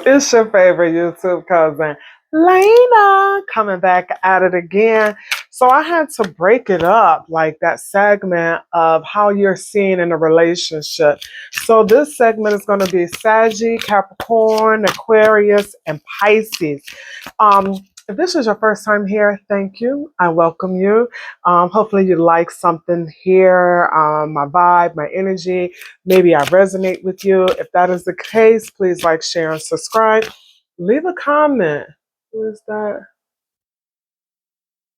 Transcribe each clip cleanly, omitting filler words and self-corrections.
It's your favorite YouTube cousin, Lena, coming back at it again. So I had to break it up, like that segment of how you're seeing in a relationship. So this segment is going to be Saggie, Capricorn, Aquarius, and Pisces. If this is your first time here, thank you. I welcome you. Hopefully you like something here, my vibe, my energy. Maybe I resonate with you. If that is the case, please like, share, and subscribe. Leave a comment. Who is that?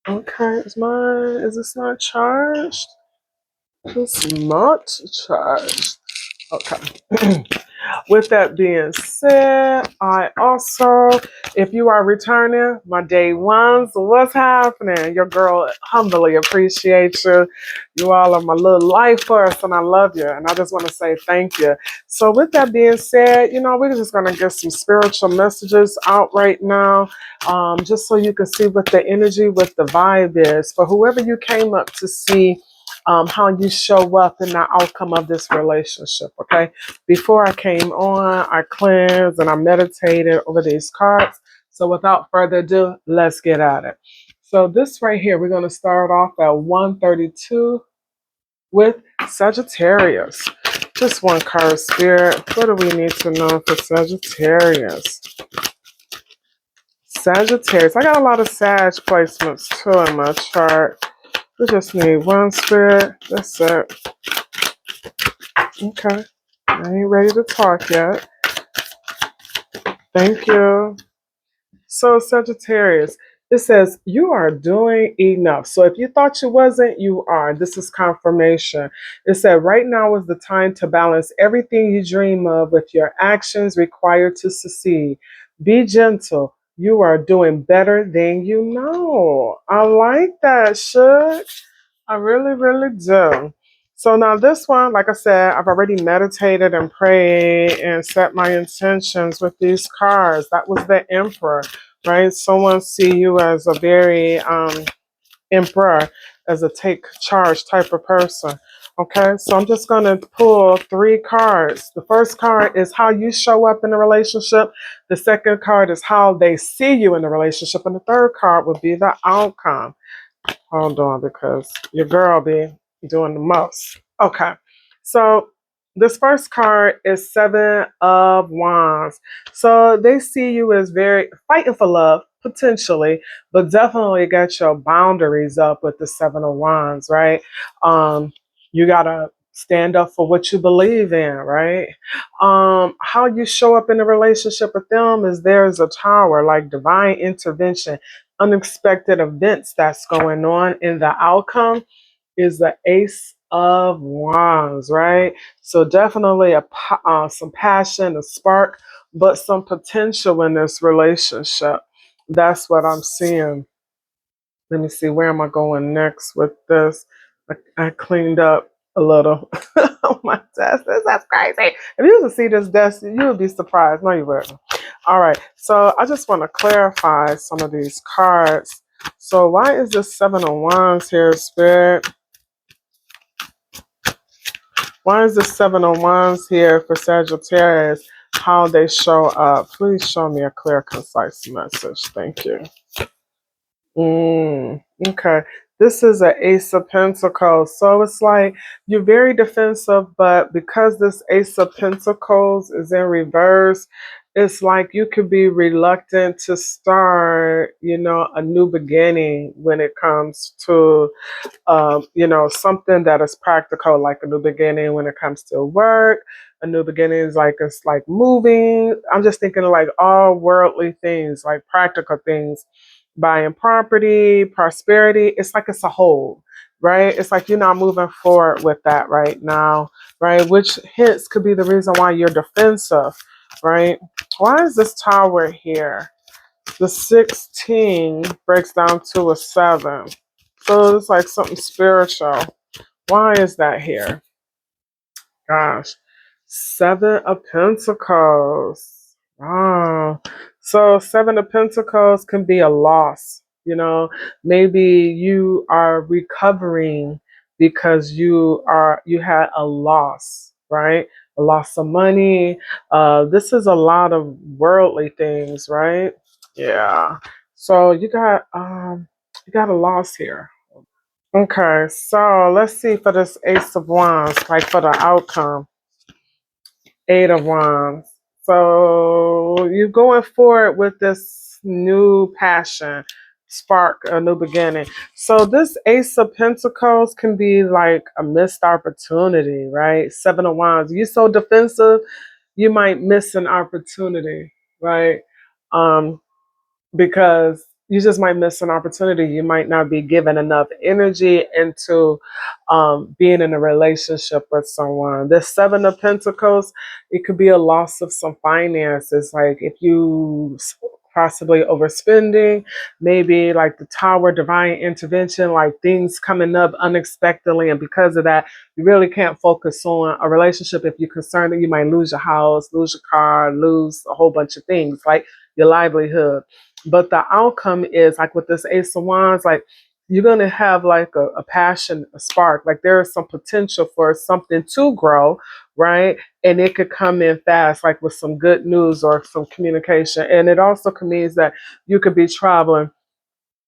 Okay, is this not charged? It's not charged. Okay. With that being said, I also, if you are returning, my day ones, what's happening? Your girl humbly appreciates you. You all are my little life force, and I love you. And I just want to say thank you. So, with that being said, we're just going to get some spiritual messages out right now, just so you can see what the energy, what the vibe is for whoever you came up to see. How you show up in the outcome of this relationship, okay? Before I came on, I cleansed and I meditated over these cards. So without further ado, let's get at it. So this right here, we're going to start off at 132 with Sagittarius. Just one card, Spirit. What do we need to know for Sagittarius? Sagittarius. I got a lot of Sag placements too in my chart. We just need one, Spirit. That's it. Okay. I ain't ready to talk yet. Thank you. So Sagittarius, it says you are doing enough. So if you thought you wasn't, you are. This is confirmation. It said right now is the time to balance everything you dream of with your actions required to succeed. Be gentle. You are doing better than you know. I like that, Shook. I really, really do. So now this one, like I said, I've already meditated and prayed and set my intentions with these cards. That was the Emperor, right? Someone see you as a very emperor, as a take charge type of person. Okay, so I'm just going to pull three cards. The first card is how you show up in a relationship. The second card is how they see you in the relationship. And the third card would be the outcome. Hold on, because your girl be doing the most. Okay, so this first card is Seven of Wands. So they see you as very fighting for love, potentially, but definitely get your boundaries up with the Seven of Wands, right? You gotta stand up for what you believe in, right? How you show up in a relationship with them is there's a tower, like divine intervention, unexpected events that's going on, and the outcome is the Ace of Wands, right? So definitely some passion, a spark, but some potential in this relationship. That's what I'm seeing. Let me see, where am I going next with this? I cleaned up a little on my desk. That's crazy. If you was to see this desk, you would be surprised. No, you wouldn't. All right. So I just want to clarify some of these cards. So why is this Seven of Wands here, Spirit? Why is this Seven of Wands here for Sagittarius? How they show up. Please show me a clear, concise message. Thank you. Okay. This is an Ace of Pentacles. So it's like you're very defensive, but because this Ace of Pentacles is in reverse, it's like you could be reluctant to start, a new beginning when it comes to, something that is practical, like a new beginning when it comes to work. A new beginning is like, it's like moving. I'm just thinking of like all worldly things, like practical things, buying property, prosperity. It's like it's a whole, right? It's like you're not moving forward with that right now, right? Which hence could be the reason why you're defensive, right? Why is this tower here? The 16 breaks down to a 7. So it's like something spiritual. Why is that here? Gosh. 7 of Pentacles. Wow. So 7 of Pentacles can be a loss. Maybe you are recovering because you had a loss, right? a loss of money. This is a lot of worldly things, right? Yeah. So you got a loss here. Okay, so let's see for this Ace of Wands, like for the outcome. Eight of Wands. So you're going forward with this new passion, spark, a new beginning. So this Ace of Pentacles can be like a missed opportunity, right? Seven of Wands. You're so defensive, you might miss an opportunity, right? Um, because you just might miss an opportunity. You might not be given enough energy into being in a relationship with someone. This Seven of Pentacles, it could be a loss of some finances. Like if you possibly overspending, maybe like the Tower, divine intervention, like things coming up unexpectedly. And because of that, you really can't focus on a relationship if you're concerned that you might lose your house, lose your car, lose a whole bunch of things, like your livelihood. But the outcome is like with this Ace of Wands, like you're going to have like a passion, a spark. Like there is some potential for something to grow, right? And it could come in fast, like with some good news or some communication. And it also could mean that you could be traveling.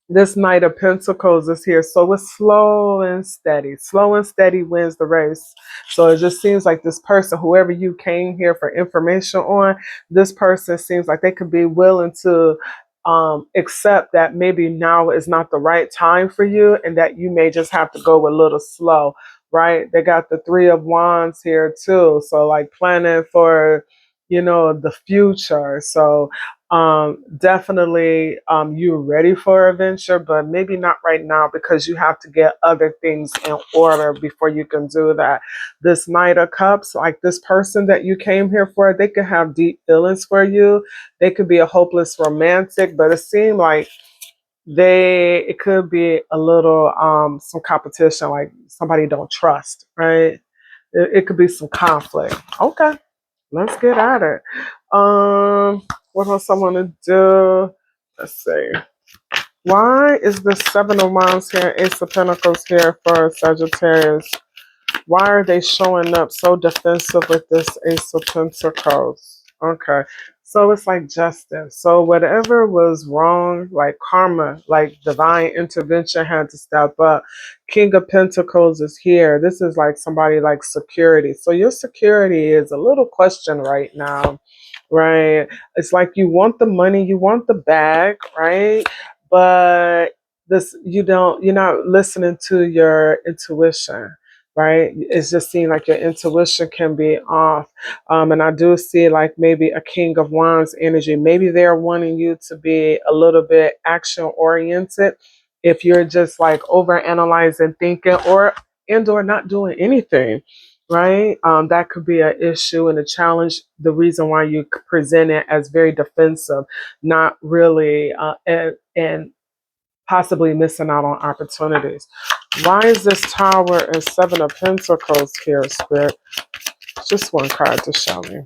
This Knight of Pentacles is here. So it's slow and steady. Slow and steady wins the race. So it just seems like this person, whoever you came here for information on, this person seems like they could be willing to accept that maybe now is not the right time for you and that you may just have to go a little slow, right? They got the Three of Wands here too. So like planning for, the future. So definitely you're ready for a venture, but maybe not right now because you have to get other things in order before you can do that. This Knight of Cups, like this person that you came here for, they could have deep feelings for you. They could be a hopeless romantic, but it seemed like it could be a little some competition, like somebody don't trust, right? It could be some conflict. Okay, let's get at it. What else I want to do? Let's see. Why is the Seven of Wands here, Ace of Pentacles here for Sagittarius? Why are they showing up so defensive with this Ace of Pentacles? Okay. So it's like justice. So whatever was wrong, like karma, like divine intervention had to step up. King of Pentacles is here. This is like somebody like security. So your security is a little question right now, right? It's like you want the money, you want the bag, right? But you're not listening to your intuition, right? It's just seeing like your intuition can be off. And I do see like maybe a King of Wands energy. Maybe they're wanting you to be a little bit action oriented. If you're just like over analyzing, thinking, or not doing anything, right? That could be an issue and a challenge. The reason why you present it as very defensive, not really, and possibly missing out on opportunities. Why is this Tower and Seven of Pentacles here, Spirit? Just one card to show me.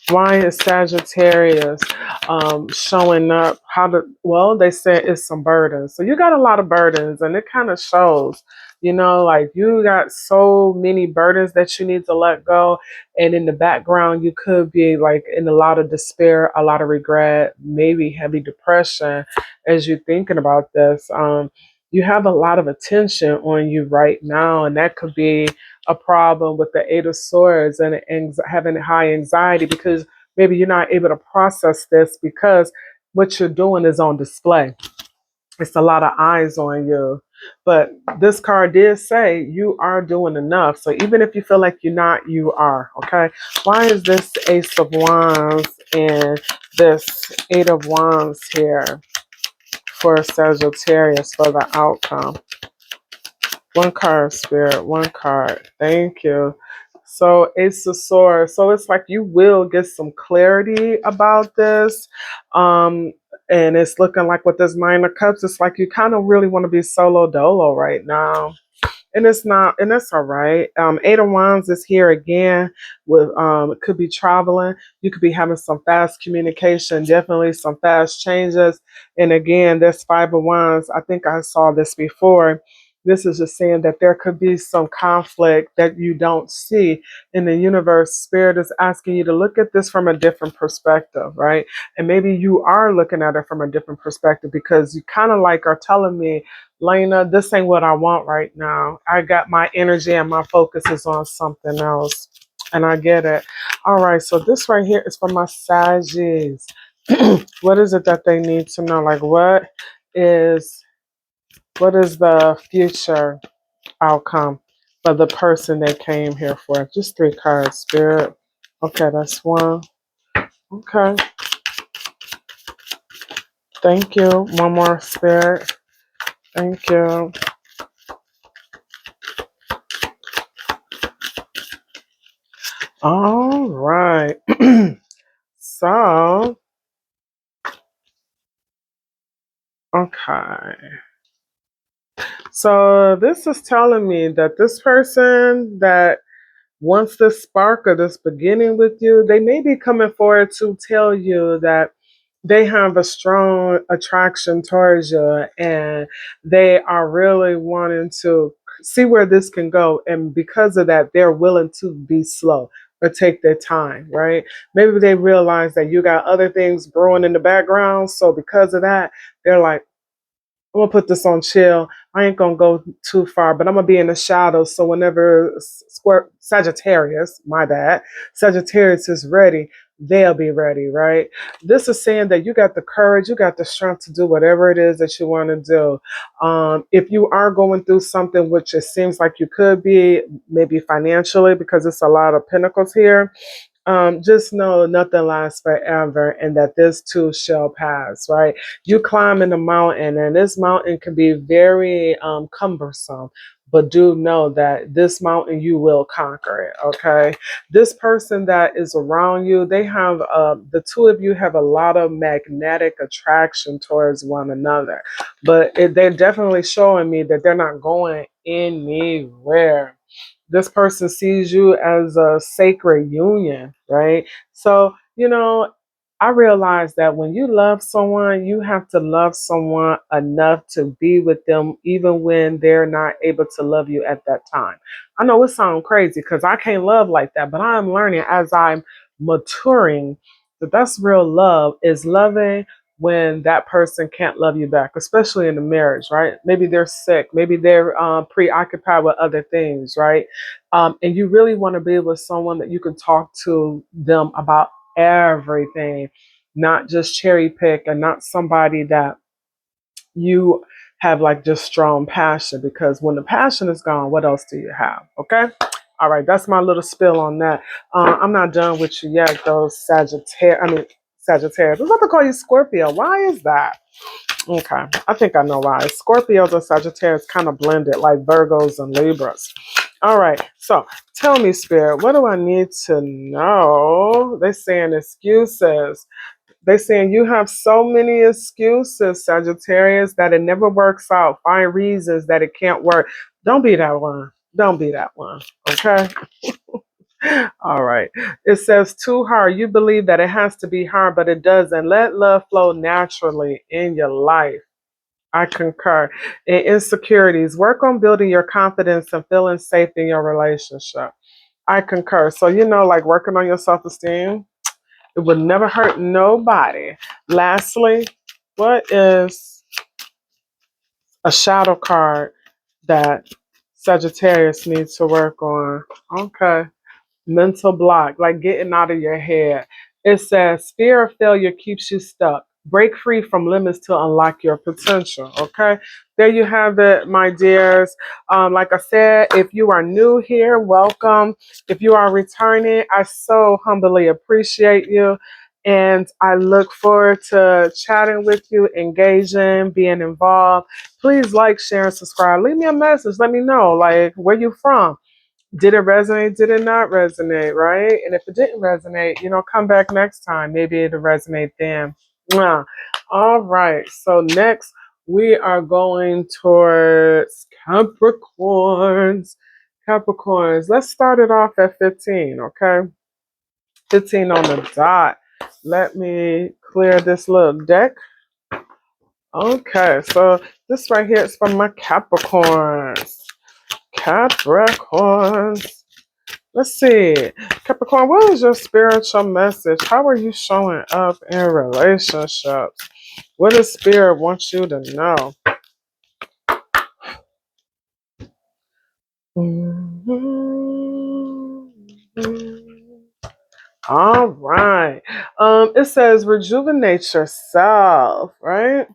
Why is Sagittarius showing up? Well, they said it's some burdens. So you got a lot of burdens, and it kind of shows, like you got so many burdens that you need to let go. And in the background, you could be like in a lot of despair, a lot of regret, maybe heavy depression as you're thinking about this. You have a lot of attention on you right now, and that could be a problem with the Eight of Swords and having high anxiety because maybe you're not able to process this because what you're doing is on display. It's a lot of eyes on you. But this card did say you are doing enough. So even if you feel like you're not, you are. Okay. Why is this Ace of Wands and this Eight of Wands here for Sagittarius for the outcome? One card, Spirit. One card. Thank you. So Ace of Swords. So it's like you will get some clarity about this. And it's looking like with this Nine of Cups, it's like you kind of really want to be solo dolo right now. And it's not, and that's all right. Eight of Wands is here again with it could be traveling. You could be having some fast communication, definitely some fast changes. And again, this Five of Wands, I think I saw this before. This is just saying that there could be some conflict that you don't see in the universe. Spirit is asking you to look at this from a different perspective, right? And maybe you are looking at it from a different perspective because you kind of like are telling me, Lena, this ain't what I want right now. I got my energy and my focus is on something else. And I get it. All right, so this right here is for my Saggies. What is it that they need to know? Like, is what is the future outcome for the person they came here for? Just 3 cards, Spirit. Okay, that's one. Okay, thank you. One more, Spirit. Thank you. All right. So, okay. So this is telling me that this person that wants this spark or this beginning with you, they may be coming forward to tell you that they have a strong attraction towards you and they are really wanting to see where this can go. And because of that, they're willing to be slow or take their time, right? Maybe they realize that you got other things brewing in the background. So because of that, they're like, I'm gonna put this on chill. I ain't gonna go too far, but I'm gonna be in the shadows. So whenever square Sagittarius, my bad, Sagittarius is ready, they'll be ready, right? This is saying that you got the courage, you got the strength to do whatever it is that you want to do. If you are going through something which it seems like you could be, maybe financially, because it's a lot of pentacles here, just know nothing lasts forever and that this too shall pass, right? You climb in the mountain and this mountain can be very cumbersome, but do know that this mountain you will conquer it, okay? This person that is around you, they have, the two of you have a lot of magnetic attraction towards one another, but they're definitely showing me that they're not going anywhere. This person sees you as a sacred union, right? So, I realize that when you love someone, you have to love someone enough to be with them, even when they're not able to love you at that time. I know it sounds crazy because I can't love like that, but I'm learning as I'm maturing that that's real love is loving when that person can't love you back, especially in a marriage, right? Maybe they're sick, maybe they're preoccupied with other things, right? And you really want to be with someone that you can talk to them about everything, not just cherry pick, and not somebody that you have like just strong passion, because when the passion is gone, what else do you have? Okay. All right, that's my little spill on that. I'm not done with you yet, though. Sagittarius. I was about to call you Scorpio. Why is that? Okay, I think I know why. Scorpios and Sagittarius kind of blended, like Virgos and Libras. All right, so tell me, Spirit, what do I need to know? They're saying excuses. They're saying you have so many excuses, Sagittarius, that it never works out. Find reasons that it can't work. Don't be that one. Don't be that one. Okay. All right. It says too hard. You believe that it has to be hard, but it doesn't. Let love flow naturally in your life. I concur. In insecurities, work on building your confidence and feeling safe in your relationship. I concur. So, like working on your self esteem, it would never hurt nobody. Lastly, what is a shadow card that Sagittarius needs to work on? Okay. Mental block, like getting out of your head. It says fear of failure keeps you stuck. Break free from limits to unlock your potential. Okay, there you have it, my dears. Like I said, if you are new here, welcome. If you are returning, I so humbly appreciate you. And I look forward to chatting with you, engaging, being involved. Please like, share, and subscribe. Leave me a message. Let me know, like, where you from. Did it resonate? Did it not resonate? Right? And if it didn't resonate, come back next time. Maybe it'll resonate then. Mwah. All right. So next we are going towards Capricorns. Capricorns. Let's start it off at 15. Okay. 15 on the dot. Let me clear this little deck. Okay. So this right here is from my Capricorn. Capricorns. Let's see. Capricorn, what is your spiritual message? How are you showing up in relationships? What does Spirit want you to know? All right. It says rejuvenate yourself, right?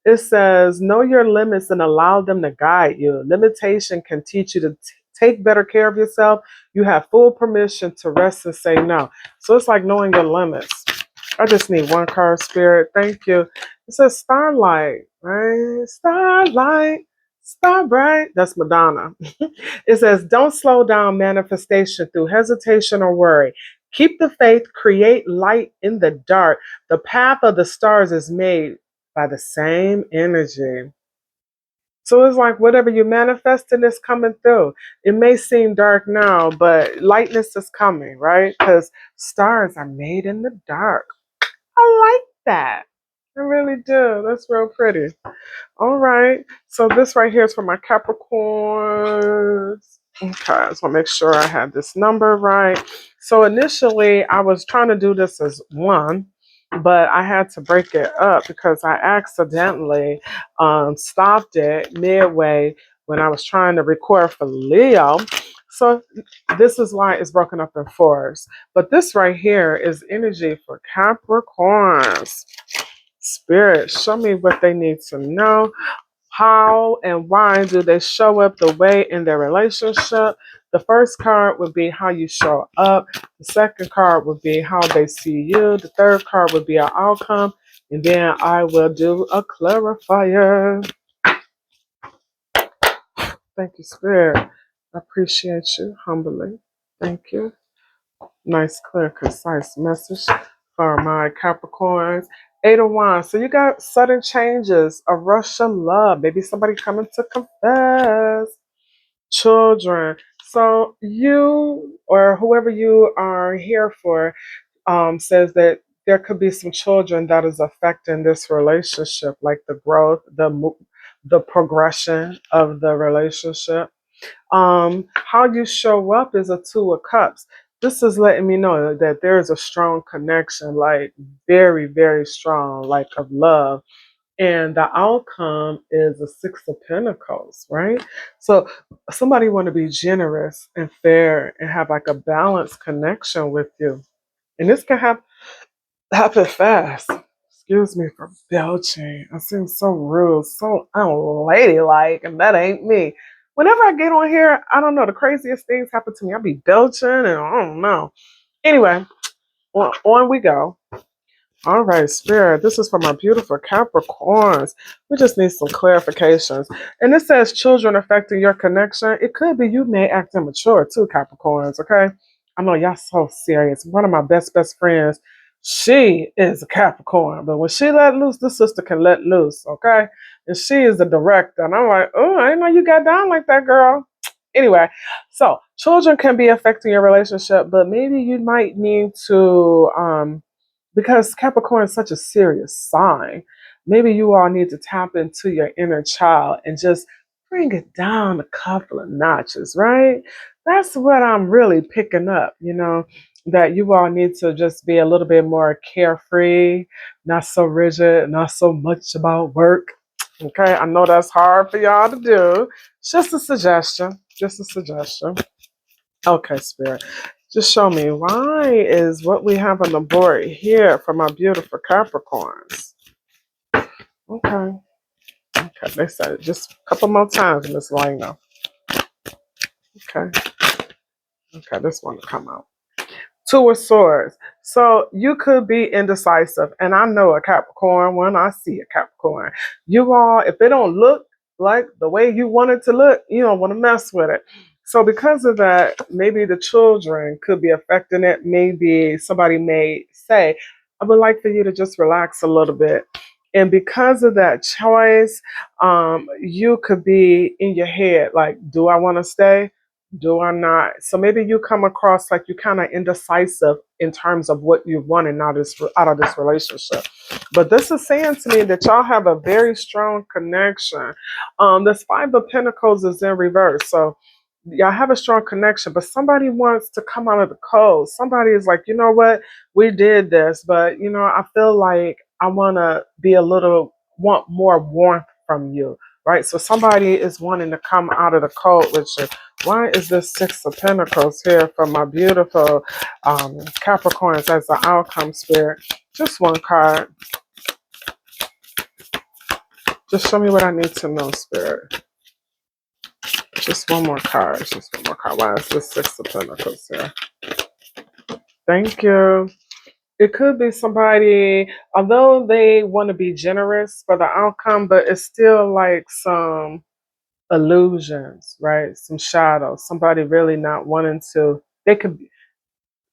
It says, know your limits and allow them to guide you. Limitation can teach you to take better care of yourself. You have full permission to rest and say no. So it's like knowing your limits. I just need one card, Spirit. Thank you. It says starlight, right? Starlight, star bright. That's Madonna. It says, don't slow down manifestation through hesitation or worry. Keep the faith, create light in the dark. The path of the stars is made by the same energy. So it's like whatever you manifesting is coming through. It may seem dark now, but lightness is coming, right? Because stars are made in the dark. I like that. I really do. That's real pretty. All right. So this right here is for my Capricorns. Okay, I just want to make sure I had this number right. So initially I was trying to do this as one, but I had to break it up because I accidentally stopped it midway when I was trying to record for Leo. So this is why it's broken up in fours. But this right here is energy for Capricorns. Spirit, show me what they need to know. How and why do they show up the way in their relationship? The first card would be how you show up. The second card would be how they see you. The third card would be an outcome. And then I will do a clarifier. Thank you, Spirit. I appreciate you humbly. Thank you. Nice, clear, concise message for my Capricorns. Eight of Wands. So you got sudden changes, a rush of love, maybe somebody coming to confess. Children. So you or whoever you are here for says that there could be some children that is affecting this relationship, like the growth, the progression of the relationship. How you show up is a Two of Cups. This is letting me know that there is a strong connection, like very, very strong, like of love. And the outcome is a Six of Pentacles, right? So somebody want to be generous and fair and have like a balanced connection with you. And this can happen fast. Excuse me for belching. I seem so rude, so unladylike, and that ain't me. Whenever I get on here, I don't know, the craziest things happen to me. I be belching and I don't know. Anyway, on we go. All right, Spirit, this is for my beautiful Capricorns. We just need some clarifications. And it says children affecting your connection. It could be you may act immature too, Capricorns, okay? I know y'all so serious. One of my best friends, she is a Capricorn. But when she let loose, the sister can let loose, okay? And she is a director. And I'm like, oh, I didn't know you got down like that, girl. Anyway, so children can be affecting your relationship, but maybe you might need to because Capricorn is such a serious sign, maybe you all need to tap into your inner child and just bring it down a couple of notches, right? That's what I'm really picking up, that you all need to just be a little bit more carefree, not so rigid, not so much about work. Okay, I know that's hard for y'all to do. It's just a suggestion. Just a suggestion. Okay, Spirit. Just show me why is what we have on the board here for my beautiful Capricorns. Okay. Okay, they said it just a couple more times, Miss Lena. Okay. Okay, this one will come out. Two of Swords. So you could be indecisive, and I know a Capricorn when I see a Capricorn. You all, if it don't look like the way you want it to look, you don't want to mess with it. So because of that, maybe the children could be affecting it. Maybe somebody may say, I would like for you to just relax a little bit. And because of that choice, you could be in your head like, do I want to stay? Do I not? So maybe you come across like you kind of indecisive in terms of what you want and out of this relationship. But this is saying to me that y'all have a very strong connection. This Five of Pentacles is in reverse. So y'all have a strong connection, but somebody wants to come out of the cold. Somebody is like, you know what, we did this, but you know, I feel like I want to be a little, want more warmth from you, right? So somebody is wanting to come out of the cold with you. Why is this Six of Pentacles here for my beautiful Capricorns as the outcome spirit? Just one card. Just show me what I need to know, spirit. Just one more card. Just one more card. Why is this Six of Pentacles here? Thank you. It could be somebody, although they want to be generous for the outcome, but it's still like some illusions, right? Some shadows. Somebody really not wanting to. They could be,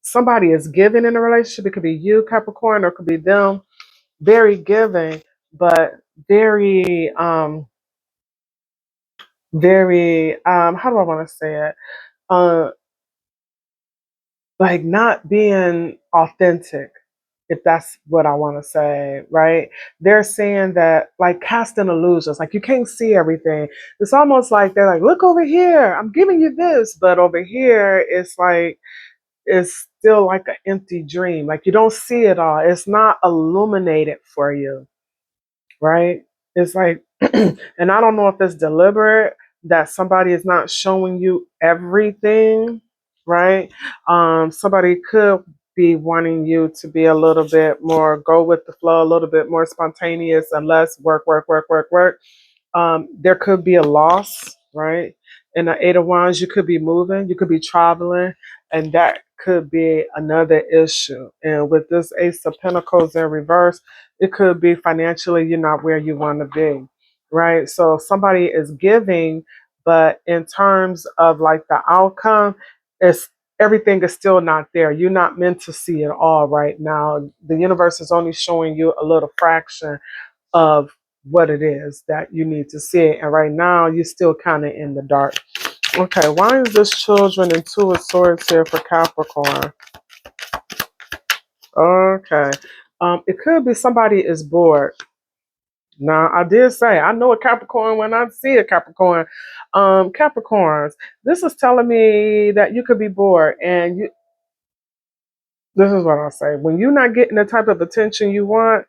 somebody is giving in a relationship. It could be you, Capricorn, or it could be them. Very giving, but very, how do I want to say it? Uh, like not being authentic, if that's what I want to say, right? They're saying that like casting illusions, like you can't see everything. It's almost like they're like, look over here, I'm giving you this, but over here it's like it's still like an empty dream. Like you don't see it all. It's not illuminated for you, right? It's like, and I don't know if it's deliberate that somebody is not showing you everything, right? Somebody could be wanting you to be a little bit more go with the flow, a little bit more spontaneous and less work, work, work, work, work. There could be a loss, right? In the Eight of Wands, you could be moving, you could be traveling, and that could be another issue. And with this Ace of Pentacles in reverse, it could be financially you're not where you want to be, right? So somebody is giving, but in terms of like the outcome, it's everything is still not there. You're not meant to see it all right now. The universe is only showing you a little fraction of what it is that you need to see. And right now, you're still kind of in the dark. Okay, why is this Children and Two of Swords here for Capricorn? Okay, it could be somebody is bored. Now, I did say I know a Capricorn when I see a Capricorn. Capricorns, this is telling me that you could be bored, and you. This is what I'll say: when you're not getting the type of attention you want,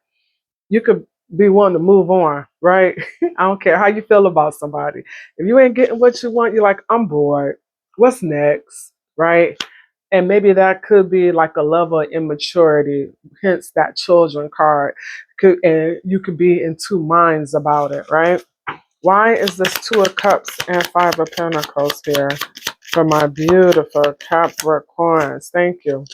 you could be one to move on, right? I don't care how you feel about somebody. If you ain't getting what you want, you're like, I'm bored. What's next? Right? And maybe that could be like a level of immaturity, hence that children card. And you could be in two minds about it, right? Why is this Two of Cups and Five of Pentacles here for my beautiful Capricorns? Thank you.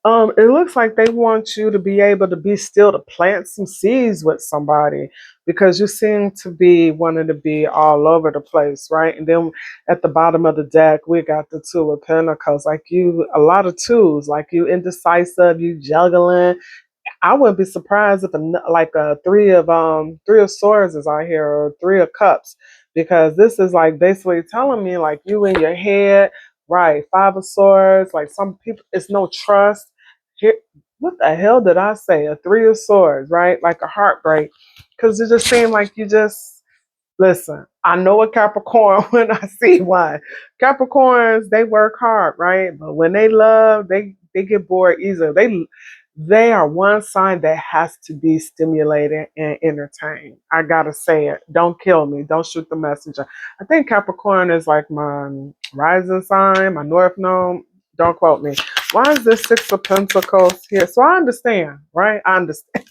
It looks like they want you to be able to be still to plant some seeds with somebody because you seem to be wanting to be all over the place, right? And then at the bottom of the deck, we got the Two of Pentacles, like you, a lot of twos, like you indecisive, you juggling. I wouldn't be surprised if like a three of swords is out here or Three of Cups, because this is like basically telling me like you in your head, right? Five of Swords, like some people, it's no trust. Here, what the hell did I say? A Three of Swords, right? Like a heartbreak, because it just seemed like you just listen. I know a Capricorn when I see one. Capricorns, they work hard, right? But when they love, they get bored easily. They are one sign that has to be stimulated and entertained. I gotta say it. Don't kill me. Don't shoot the messenger. I think Capricorn is like my rising sign, my north node. Don't quote me. Why is this Six of Pentacles here? So I understand, right? I understand.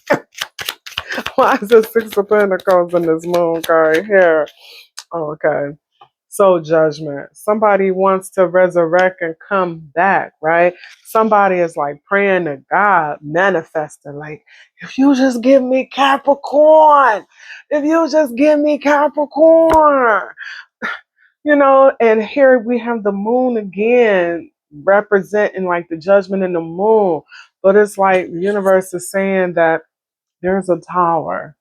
Why is this Six of Pentacles in this moon card here? Okay. So judgment. Somebody wants to resurrect and come back, right? Somebody is like praying to God, manifesting, like, if you just give me Capricorn, if you just give me Capricorn, and here we have the moon again representing like the judgment in the moon. But it's like the universe is saying that there's a tower.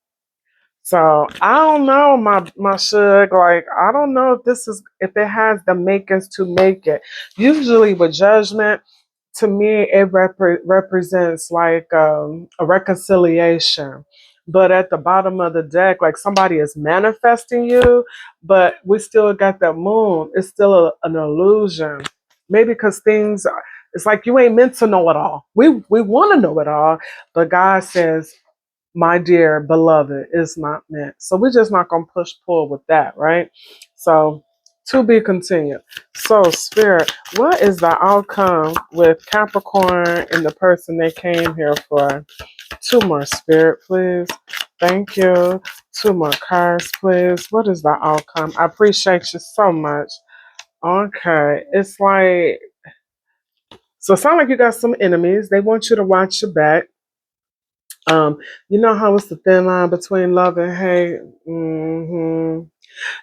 So I don't know, my shug. Like I don't know if it has the makings to make it. Usually with judgment, to me it represents like a reconciliation. But at the bottom of the deck, like somebody is manifesting you, but we still got that moon. It's still an illusion. Maybe because things are, it's like you ain't meant to know it all. We want to know it all, but God says, my dear beloved, is not meant. So we're just not gonna push pull with that, right? So to be continued. So Spirit, what is the outcome with Capricorn and the person they came here for? Two more, Spirit, please. Thank you. Two more cards, please. What is the outcome? I appreciate you so much. Okay. It's like, so it sounds like you got some enemies. They want you to watch your back. You know how it's the thin line between love and hate?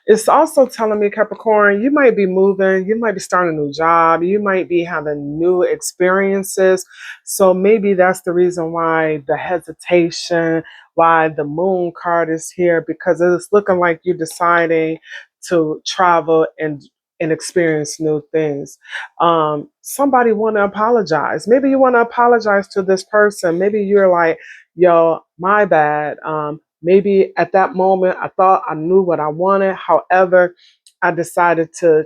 It's also telling me, Capricorn, you might be moving, you might be starting a new job, you might be having new experiences. So maybe that's the reason why the hesitation, why the moon card is here, because it's looking like you're deciding to travel and experience new things. Somebody want to apologize. Maybe you want to apologize to this person. Maybe you're like, yo, my bad. Maybe at that moment I thought I knew what I wanted. However, I decided to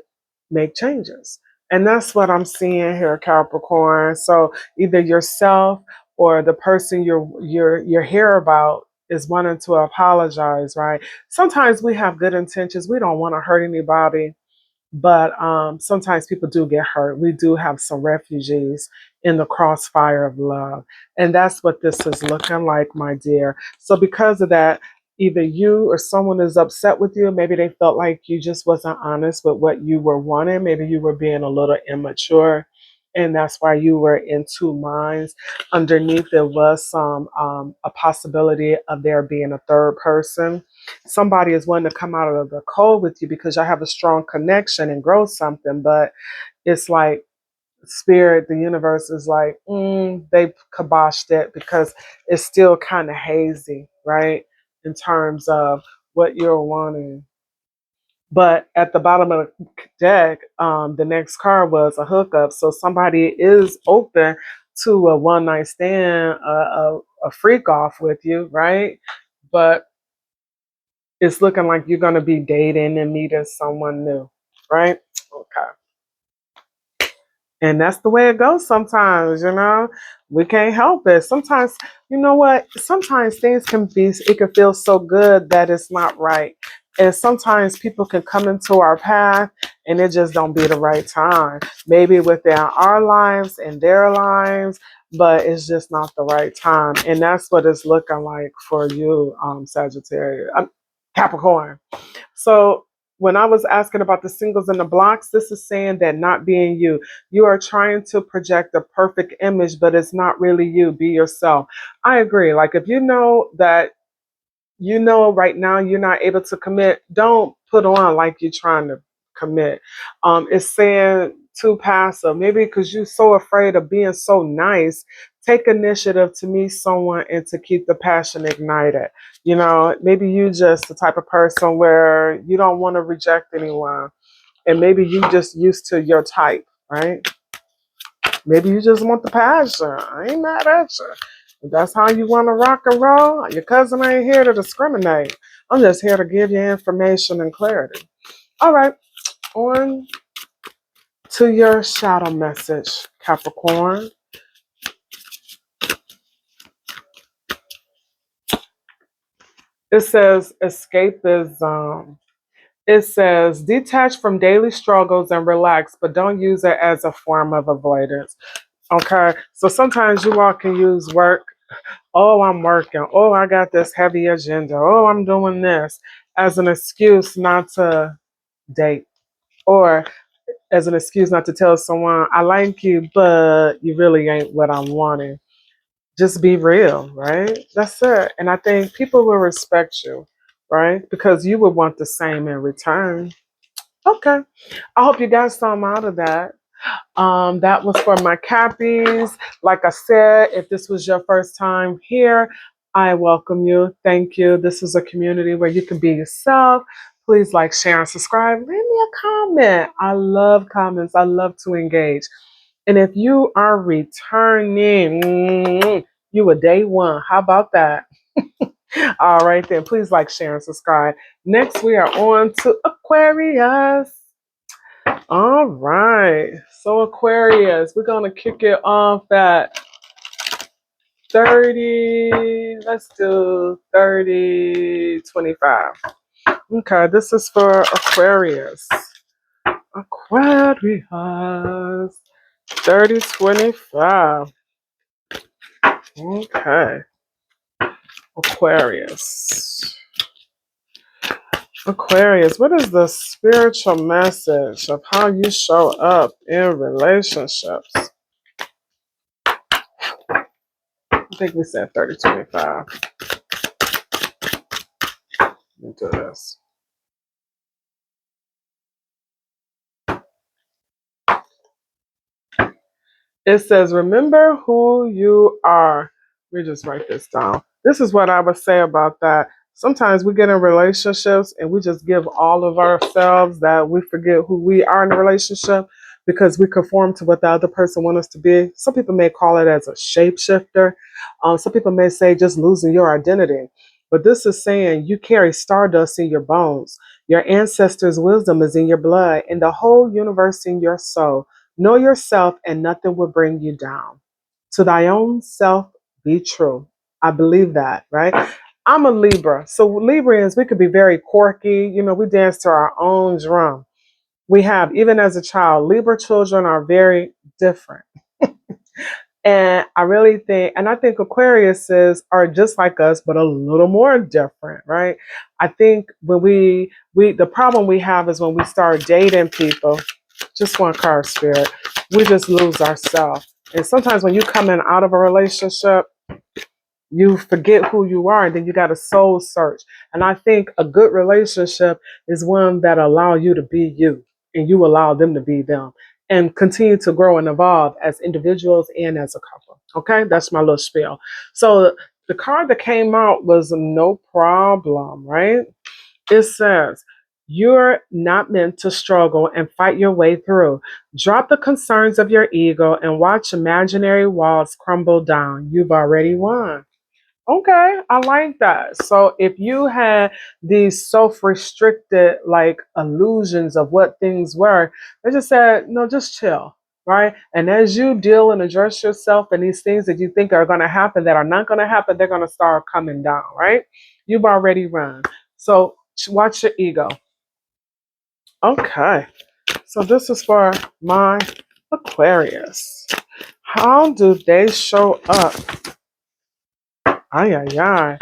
make changes. And that's what I'm seeing here, Capricorn. So either yourself or the person you're here about is wanting to apologize, right? Sometimes we have good intentions. We don't want to hurt anybody, but sometimes people do get hurt. We do have some refugees in the crossfire of love. And that's what this is looking like, my dear. So because of that, either you or someone is upset with you. Maybe they felt like you just wasn't honest with what you were wanting. Maybe you were being a little immature. And that's why you were in two minds. Underneath, there was some a possibility of there being a third person. Somebody is wanting to come out of the cold with you because y'all have a strong connection and grow something, but it's like spirit, the universe is like, they kiboshed it because it's still kind of hazy, right? In terms of what you're wanting. But at the bottom of the deck, the next card was a hookup. So somebody is open to a one night stand, a freak off with you, right? But it's looking like you're going to be dating and meeting someone new, right? Okay. And that's the way it goes sometimes, you know? We can't help it. Sometimes, you know what? Sometimes things can be, it can feel so good that it's not right. And sometimes people can come into our path and it just don't be the right time. Maybe within our lives and their lives, but it's just not the right time. And that's what it's looking like for you, Sagittarius, Capricorn. So when I was asking about the singles and the blocks, this is saying that not being you. You are trying to project a perfect image, but it's not really you. Be yourself. I agree. Like if you know that you know right now you're not able to commit, don't put on like you're trying to commit. It's saying too passive, maybe because you're so afraid of being so nice. Take initiative to meet someone and to keep the passion ignited. You know, maybe you just the type of person where you don't want to reject anyone, and maybe you just used to your type, right? Maybe you just want the passion. I ain't mad at you. If that's how you want to rock and roll, your cousin ain't here to discriminate. I'm just here to give you information and clarity. All right, on to your shadow message, Capricorn. It says escapism. It says detach from daily struggles and relax, but don't use it as a form of avoidance. Okay, so sometimes you all can use work. Oh, I'm working. Oh, I got this heavy agenda. Oh, I'm doing this as an excuse not to date or as an excuse not to tell someone, I like you, but you really ain't what I'm wanting. Just be real, right? That's it. And I think people will respect you, right? Because you would want the same in return. Okay. I hope you got some out of that. That was for my Cappies. Like I said, if this was your first time here, I welcome you. Thank you. This is a community where you can be yourself. Please like, share, and subscribe. Leave me a comment. I love comments. I love to engage. And if you are returning, you a day one. How about that? All right, then. Please like, share, and subscribe. Next, we are on to Aquarius. All right. So, Aquarius, we're going to kick it off at 30. Let's do 30, 25. Okay, this is for Aquarius. Aquarius. 30, 25. Okay. Aquarius. Aquarius, what is the spiritual message of how you show up in relationships? I think we said 30, 25. Let me do this. It says, remember who you are. Let me just write this down. This is what I would say about that. Sometimes we get in relationships and we just give all of ourselves that we forget who we are in a relationship because we conform to what the other person wants us to be. Some people may call it as a shapeshifter. Some people may say just losing your identity. But this is saying you carry stardust in your bones. Your ancestors' wisdom is in your blood and the whole universe in your soul. Know yourself and nothing will bring you down. To thy own self be true. I believe that, right? I'm a Libra. So Librans, we could be very quirky. You know, we dance to our own drum. We have, even as a child, Libra children are very different. And I really think, and I think Aquariuses are just like us, but a little more different, right? I think when the problem we have is when we start dating people, just one card, Spirit, we just lose ourselves. And sometimes when you come in out of a relationship, you forget who you are, and then you got a soul search. And I think a good relationship is one that allow you to be you and you allow them to be them and continue to grow and evolve as individuals and as a couple. Okay, that's my little spiel. So the card that came out was no problem, right? It says, you're not meant to struggle and fight your way through. Drop the concerns of your ego and watch imaginary walls crumble down. You've already won. Okay, I like that. So if you had these self-restricted like illusions of what things were, they just said, no, just chill, right? And as you deal and address yourself and these things that you think are going to happen that are not going to happen, they're going to start coming down, right? You've already run. So watch your ego. Okay, so this is for my Aquarius. How do they show up? Ay, ay, ay.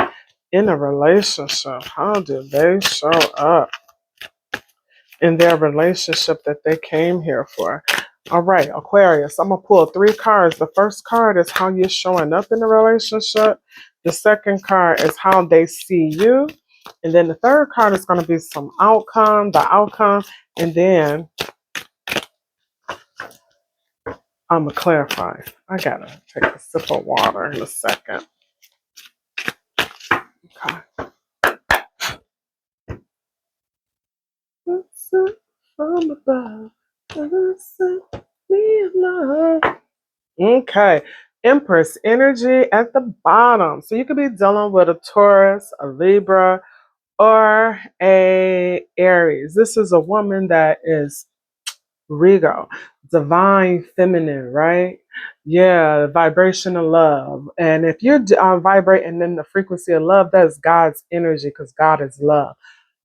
In a relationship, how do they show up in their relationship that they came here for? All right, Aquarius, I'm going to pull 3 cards. The first card is how you're showing up in the relationship. The second card is how they see you. And then the third card is going to be some outcome, the outcome. And then I'm going to clarify. I got to take a sip of water in a second. Okay. Listen from above. Listen me love. Okay. Empress energy at the bottom. So you could be dealing with a Taurus, a Libra, or a Aries. This is a woman that is regal, divine feminine, right? Yeah, vibration of love. And if you're vibrating in the frequency of love, that's God's energy because God is love.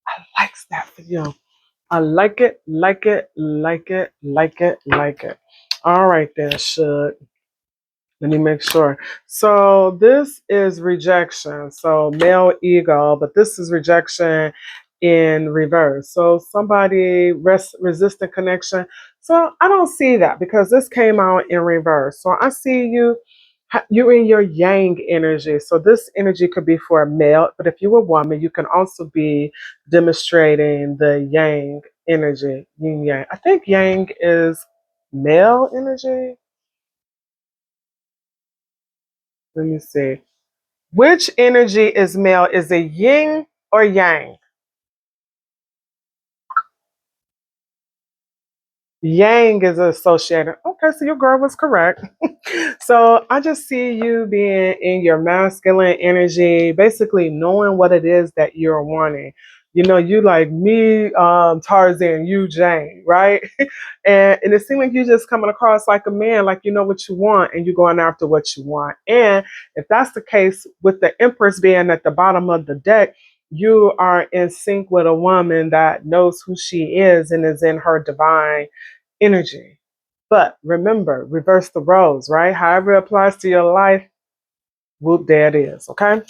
I like that for you. I like it, like it, like it, like it, like it. All right, then, should. Let me make sure. So this is rejection. So male ego, but this is rejection in reverse. So somebody resistant connection. So I don't see that because this came out in reverse. So I see you. You're in your yang energy. So this energy could be for a male, but if you're a woman, you can also be demonstrating the yang energy. Yin yang. I think yang is male energy. Let me see. Which energy is male? Is it yin or yang? Yang is associated. Okay, so your girl was correct. So I just see you being in your masculine energy, basically knowing what it is that you're wanting. You know, you like me, Tarzan, you Jane, right? And it seems like you're just coming across like a man, like you know what you want and you're going after what you want. And if that's the case, with the Empress being at the bottom of the deck, you are in sync with a woman that knows who she is and is in her divine energy. But remember, reverse the roles, right? However it applies to your life, whoop, there it is, okay?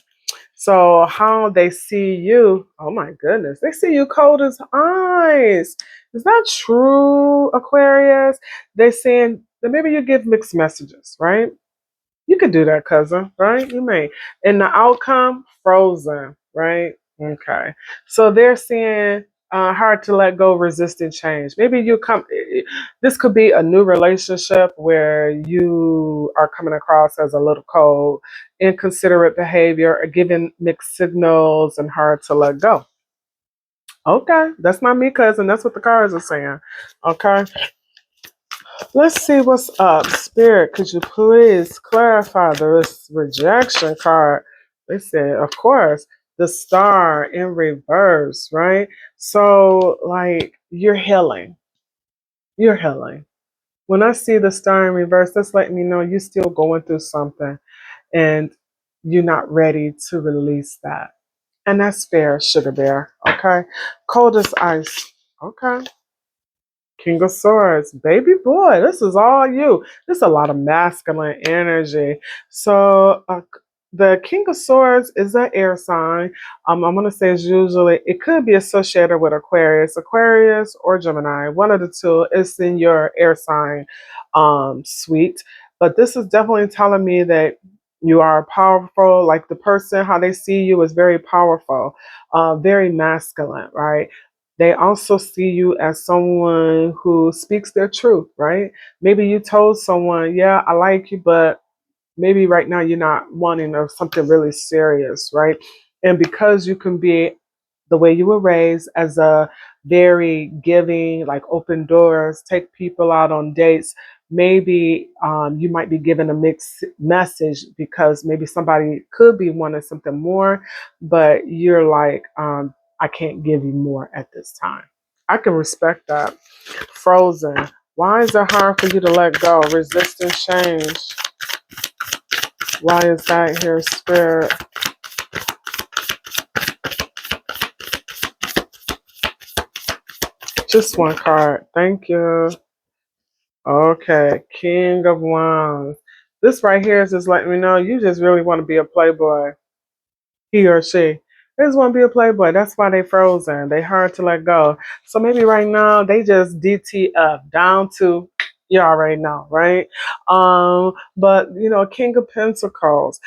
So how they see you, oh my goodness, they see you cold as ice. Is that true, Aquarius? They're saying that maybe you give mixed messages, right? You could do that, cousin, right? You may. And the outcome, frozen, right? Okay. So they're seeing hard to let go, resistant change. Maybe you come, this could be a new relationship where you are coming across as a little cold, inconsiderate behavior, or giving mixed signals and hard to let go. Okay. That's not me, cousin. That's what the cards are saying. Okay. Let's see what's up. Spirit, could you please clarify this rejection card? They said, of course, the star in reverse, right? So, like, you're healing. You're healing. When I see the star in reverse, that's letting me know you're still going through something and you're not ready to release that. And that's fair, sugar bear. Okay. Cold as ice. Okay. King of Swords, baby boy, this is all you. This is a lot of masculine energy. So the King of Swords is an air sign. I'm gonna say it's usually it could be associated with Aquarius or Gemini. One of the two is in your air sign suite. But this is definitely telling me that you are powerful. Like the person, how they see you is very powerful, very masculine, right? They also see you as someone who speaks their truth, right? Maybe you told someone, yeah, I like you, but maybe right now you're not wanting of something really serious, right? And because you can be the way you were raised as a very giving, like open doors, take people out on dates, maybe you might be given a mixed message because maybe somebody could be wanting something more, but you're like, I can't give you more at this time. I can respect that. Frozen. Why is it hard for you to let go? Resistant change. Why is that here, Spirit? Just one card. Thank you. Okay. King of Wands. This right here is just letting me know you just really want to be a playboy. He or she. They just want to be a playboy. That's why they frozen. They hard to let go. So maybe right now they just DTF down to you already know, right? But you know, King of Pentacles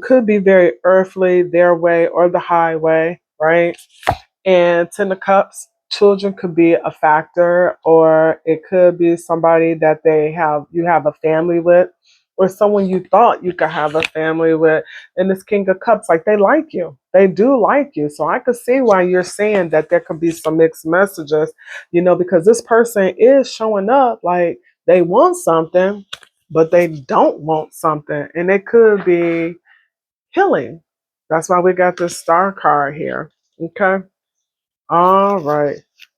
could be very earthly, their way or the highway, right? And Ten of Cups, children could be a factor, or it could be somebody that you have a family with, or someone you thought you could have a family with. And this King of Cups, like they like you. They do like you. So I could see why you're saying that there could be some mixed messages, you know, because this person is showing up like they want something, but they don't want something. And it could be healing. That's why we got this star card here. Okay. All right.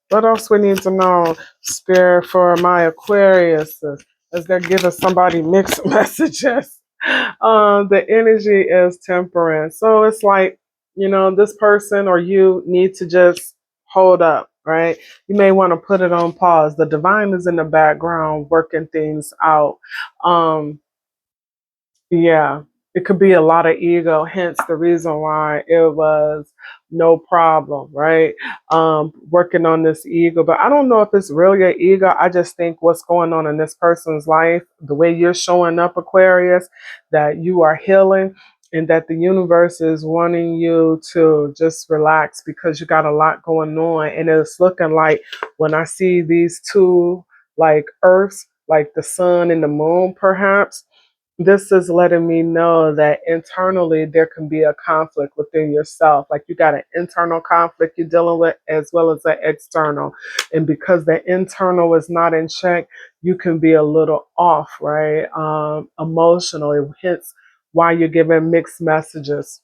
What else we need to know, Spirit, for my Aquarius? As they're giving somebody mixed messages. The energy is temperance. So it's like, you know, this person or you need to just hold up, right? You may want to put it on pause. The divine is in the background working things out. Um, yeah, it could be a lot of ego, hence the reason why it was no problem, right? Working on this ego. But I don't know if it's really an ego. I just think what's going on in this person's life, the way you're showing up, Aquarius, that you are healing and that the universe is wanting you to just relax because you got a lot going on. And it's looking like when I see these two like earths, like the sun and the moon, perhaps this is letting me know that internally there can be a conflict within yourself. Like you got an internal conflict you're dealing with as well as an external. And because the internal is not in check, you can be a little off, right? Emotionally, hence why you're giving mixed messages.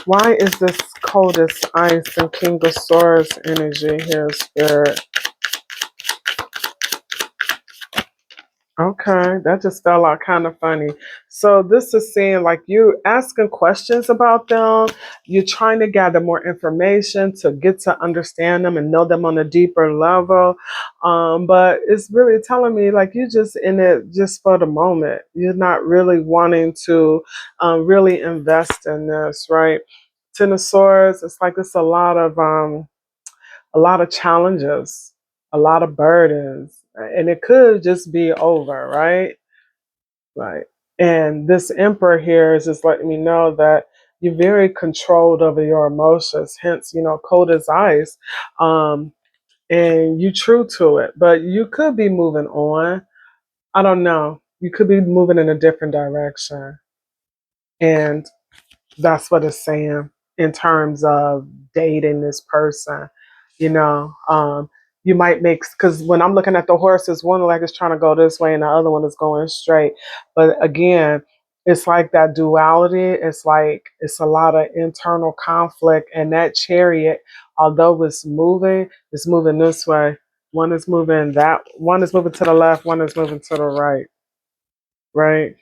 Why is this coldest ice and King of Swords energy here, Spirit? Okay, that just fell out kind of funny. So this is saying like you asking questions about them, you're trying to gather more information to get to understand them and know them on a deeper level. But it's really telling me like you just in it just for the moment. You're not really wanting to really invest in this, right? Ten of Swords, it's like it's a lot of challenges, a lot of burdens, and it could just be over, right? Right. And this Emperor here is just letting me know that you're very controlled over your emotions, hence, cold as ice. Um, and you true to it, but you could be moving on. I don't know. You could be moving in a different direction. And that's what it's saying in terms of dating this person. You know, you might make, because when I'm looking at the horses, one leg is trying to go this way and the other one is going straight. But again, it's like that duality. It's like it's a lot of internal conflict, and that chariot, although it's moving this way. One is moving to the left, one is moving to the right. Right?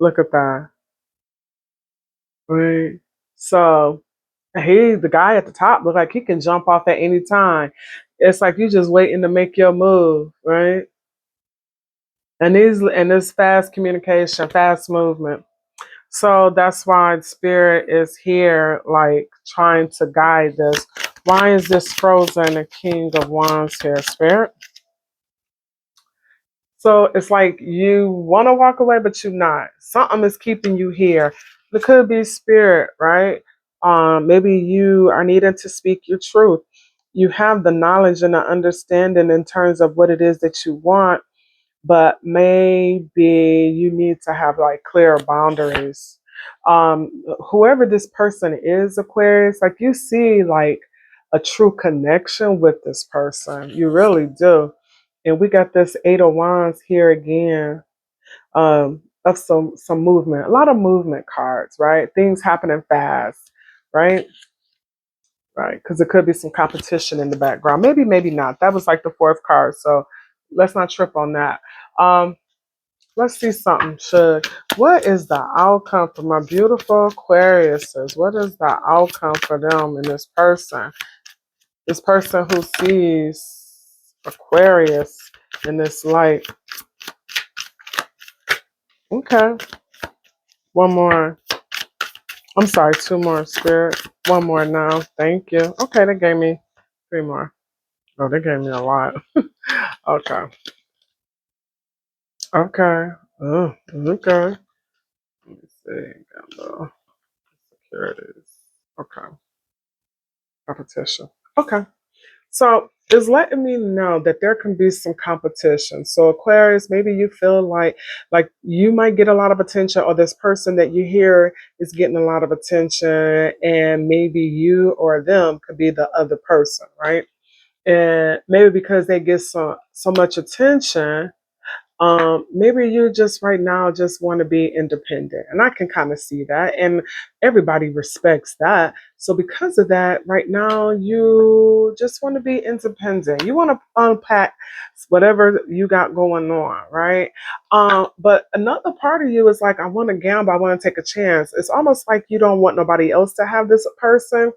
Look at that. Right. So the guy at the top look like he can jump off at any time. It's like you just waiting to make your move, right? And this fast communication, fast movement. So that's why spirit is here, like trying to guide this. Why is this frozen a King of Wands here, spirit? So it's like you want to walk away, but you're not. Something is keeping you here. It could be spirit, right? Maybe you are needing to speak your truth. You have the knowledge and the understanding in terms of what it is that you want, but maybe you need to have like clear boundaries. Whoever this person is, Aquarius, like you see like a true connection with this person. You really do. And we got this Eight of Wands here again, of some movement, a lot of movement cards, right? Things happening fast, right? Right, because it could be some competition in the background. Maybe, maybe not. That was like the fourth card, so let's not trip on that. Um, let's see something. What is the outcome for my beautiful Aquariuses? What is the outcome for them and this person? This person who sees Aquarius in this light. Okay. One more. I'm sorry, two more, Spirit. One more now. Thank you. Okay, they gave me three more. Oh, they gave me a lot. Okay. Okay. Oh, okay. Let me see. Got the securities. Okay. Competition. Okay. So it's letting me know that there can be some competition. So Aquarius, maybe you feel like you might get a lot of attention, or this person that you hear is getting a lot of attention, and maybe you or them could be the other person, right? And maybe because they get so much attention, maybe you just right now just want to be independent. And I can kind of see that. And everybody respects that. So because of that, right now you just want to be independent. You want to unpack whatever you got going on, right? But another part of you is like, I want to gamble, I want to take a chance. It's almost like you don't want nobody else to have this person.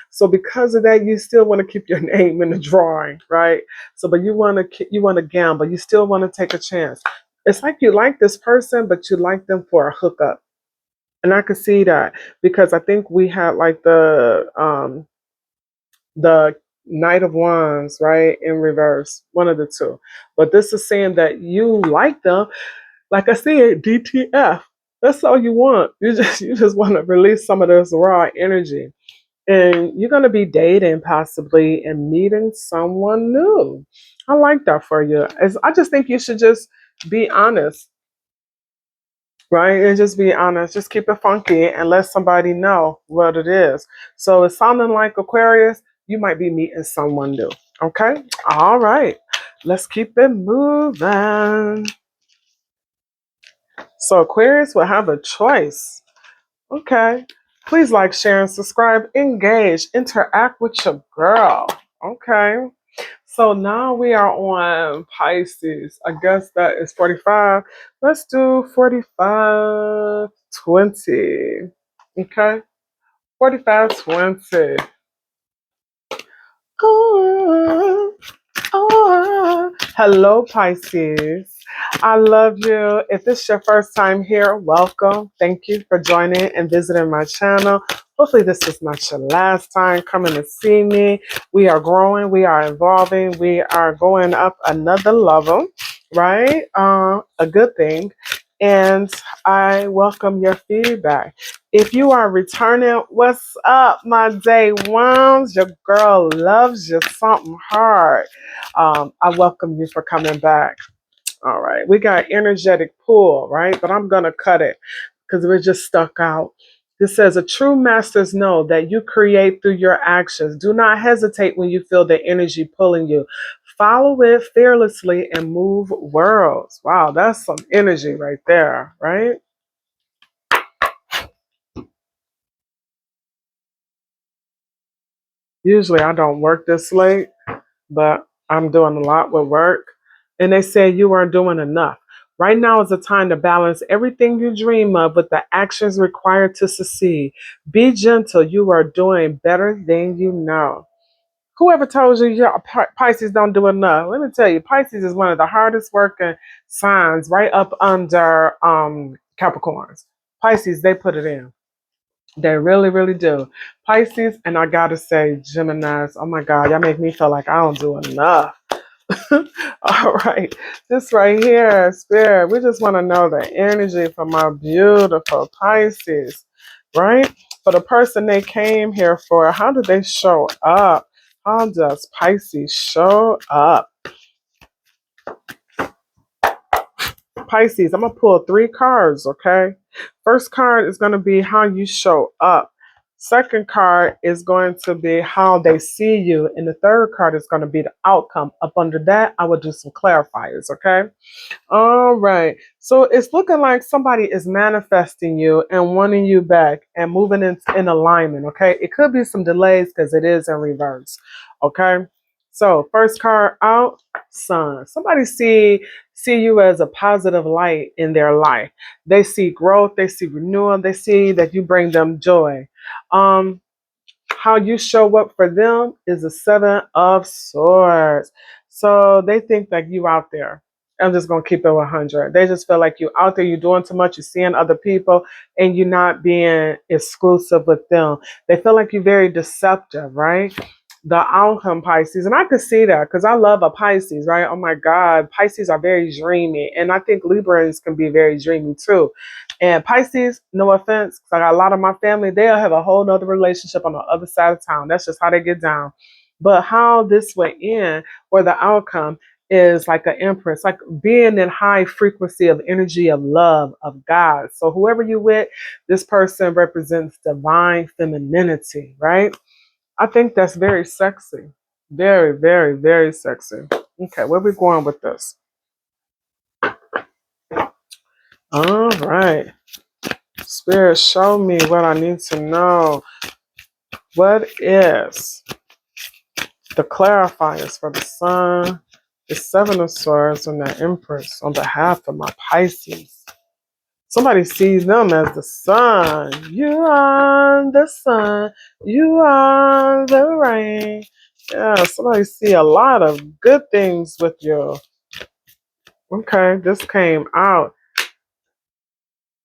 So because of that, you still want to keep your name in the drawing, right? So, but you want to gamble. You still want to take a chance. It's like you like this person, but you like them for a hookup, and I could see that because I think we had like the Knight of Wands, right, in reverse, one of the two. But this is saying that you like them. Like I said, DTF. That's all you want. You just want to release some of this raw energy. And you're going to be dating possibly and meeting someone new. I like that for you. I just think you should just Be honest, right? And just be honest. Just keep it funky and let somebody know what it is. So it's sounding like Aquarius, you might be meeting someone new. Okay? All right. Let's keep it moving. So Aquarius will have a choice. Okay. Please like, share, and subscribe. Engage. Interact with your girl. Okay. So now we are on Pisces. I guess that is 45. Let's do 45, 20. Okay. 45, 20. Oh, oh. Hello, Pisces. I love you. If this is your first time here, welcome. Thank you for joining and visiting my channel. Hopefully, this is not your last time coming to see me. We are growing, we are evolving, we are going up another level, right? A good thing. And I welcome your feedback. If you are returning, what's up, my day ones? Your girl loves you something hard. I welcome you for coming back. All right, we got energetic pull, right? But I'm gonna cut it because we're just stuck out. This says a true masters know that you create through your actions. Do not hesitate when you feel the energy pulling you. Follow it fearlessly and move worlds. Wow, that's some energy right there, right? Usually I don't work this late, but I'm doing a lot with work. And they say you are doing enough. Right now is the time to balance everything you dream of with the actions required to succeed. Be gentle. You are doing better than you know. Whoever told you your Pisces don't do enough? Let me tell you, Pisces is one of the hardest working signs right up under Capricorns. Pisces, they put it in. They really, really do. Pisces, and I gotta say, Geminis, oh my God, y'all make me feel like I don't do enough. All right, this right here, Spirit, we just want to know the energy from my beautiful Pisces, right? For the person they came here for, how do they show up? How does Pisces show up? Pisces, I'm going to pull 3 cards, okay? First card is going to be how you show up. Second card is going to be how they see you. And the third card is going to be the outcome. Up under that, I will do some clarifiers, okay? All right. So it's looking like somebody is manifesting you and wanting you back and moving in alignment, okay? It could be some delays because it is in reverse, okay? So first card out, Sun. Somebody see you as a positive light in their life. They see growth, they see renewal, they see that you bring them joy. Um, how you show up for them is the 7 of Swords. So they think that you out there. I'm just gonna keep it 100. They just feel like you out there, you're doing too much, you're seeing other people, and you're not being exclusive with them. They feel like you're very deceptive, right? The outcome Pisces, and I could see that because I love a Pisces, right? Oh my God, Pisces are very dreamy, and I think Librans can be very dreamy too. And Pisces, no offense, because I got a lot of my family, they'll have a whole nother relationship on the other side of town. That's just how they get down. But how this would end or the outcome is like an empress, like being in high frequency of energy of love of God. So whoever you with, this person represents divine femininity, right? I think that's very sexy. Very, very, very sexy. Okay, where we going with this? All right. Spirit, show me what I need to know. What is the clarifiers for the Sun, the 7 of Swords, and the Empress on behalf of my Pisces? Somebody sees them as the sun. You are the sun. You are the rain. Yeah, somebody see a lot of good things with you. Okay, this came out.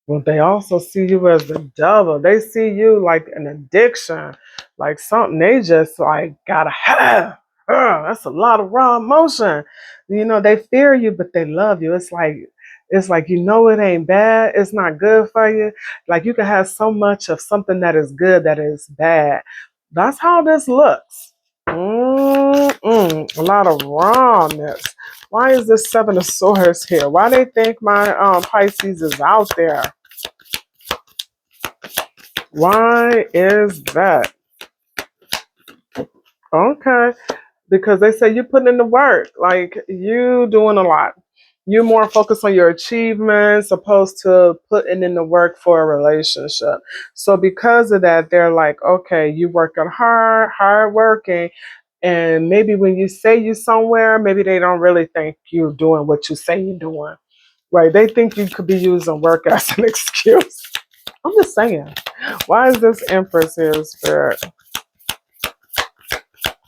Well, they also see you as the devil. They see you like an addiction, like something they just like gotta have. That's a lot of raw emotion. You know, they fear you, but they love you. It's like you know it ain't bad. It's not good for you. Like you can have so much of something that is good that is bad. That's how this looks. A lot of wrongness. Why is this Seven of Swords here? Why they think my Pisces is out there? Why is that? Okay. Because they say you're putting in the work. Like, you doing a lot. You're more focused on your achievements opposed to putting in the work for a relationship. So because of that, they're like, okay, you working hard working. And maybe when you say you somewhere, maybe they don't really think you're doing what you say you're doing. Right? They think you could be using work as an excuse. I'm just saying. Why is this Empress here, Spirit?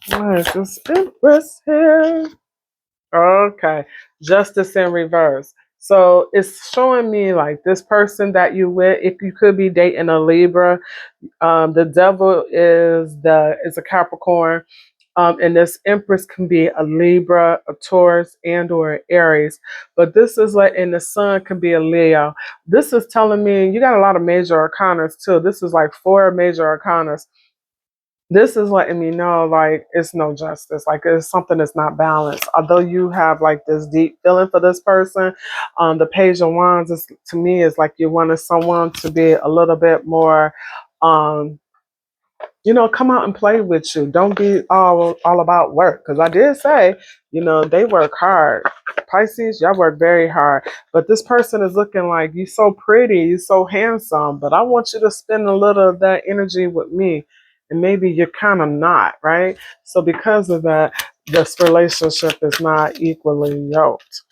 Why is this Empress here? Okay. Justice in reverse. So it's showing me like this person that you with, if you could be dating a Libra, the devil is a Capricorn. And this Empress can be a Libra, a Taurus, and or an Aries. But this is like, and the Sun can be a Leo. This is telling me you got a lot of major arcanas too. This is like 4 major arcanas. This is letting me know like it's no justice. Like it's something that's not balanced. Although you have like this deep feeling for this person, the Page of Wands is, to me, is like you wanted someone to be a little bit more um come out and play with you. Don't be all about work. Because I did say, they work hard. Pisces, y'all work very hard. But this person is looking like you so pretty, you so handsome. But I want you to spend a little of that energy with me. And maybe you're kind of not, right? So because of that, this relationship is not equally yoked.